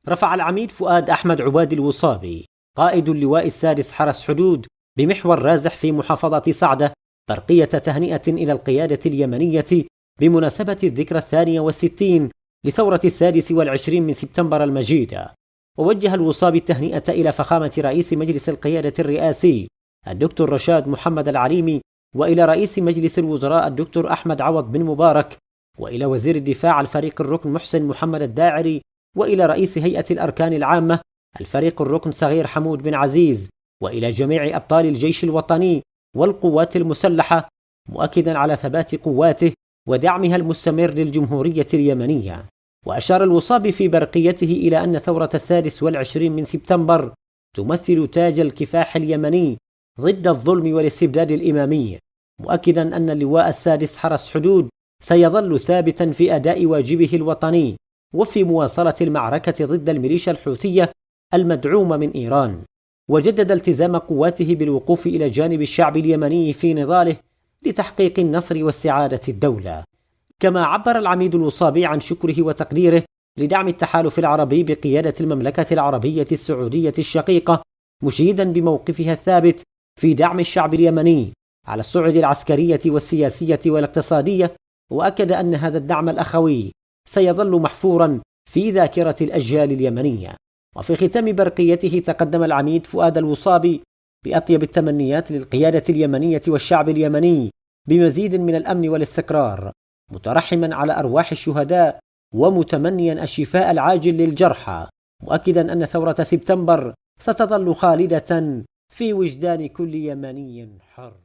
رفع العميد فؤاد أحمد عباد الوصابي قائد اللواء السادس حرس حدود بمحور رازح في محافظة صعدة برقية تهنئة إلى القيادة اليمنية بمناسبة الذكرى 62 لثورة 26 من سبتمبر المجيدة. ووجه الوصابي التهنئة إلى فخامة رئيس مجلس القيادة الرئاسي الدكتور رشاد محمد العريمي، وإلى رئيس مجلس الوزراء الدكتور أحمد عوض بن مبارك، وإلى وزير الدفاع الفريق الركن محسن محمد الداعري، وإلى رئيس هيئة الأركان العامة الفريق الركن صغير حمود بن عزيز، وإلى جميع أبطال الجيش الوطني والقوات المسلحة، مؤكدا على ثبات قواته ودعمها المستمر للجمهورية اليمنية. وأشار الوصابي في برقيته إلى أن ثورة 26 من سبتمبر تمثل تاج الكفاح اليمني ضد الظلم والاستبداد الإمامي، مؤكدا أن اللواء السادس حرس حدود سيظل ثابتا في أداء واجبه الوطني وفي مواصلة المعركة ضد الميليشيا الحوثية المدعومة من إيران. وجدد التزام قواته بالوقوف إلى جانب الشعب اليمني في نضاله لتحقيق النصر واستعادة الدولة. كما عبر العميد الوصابي عن شكره وتقديره لدعم التحالف العربي بقيادة المملكة العربية السعودية الشقيقة، مشيدا بموقفها الثابت في دعم الشعب اليمني على الصعد العسكرية والسياسية والاقتصادية، وأكد أن هذا الدعم الأخوي سيظل محفورا في ذاكرة الأجيال اليمنية. وفي ختام برقيته تقدم العميد فؤاد الوصابي بأطيب التمنيات للقيادة اليمنية والشعب اليمني بمزيد من الأمن والاستقرار، مترحما على أرواح الشهداء ومتمنيا الشفاء العاجل للجرحى، مؤكدا أن ثورة سبتمبر ستظل خالدة في وجدان كل يمني حر.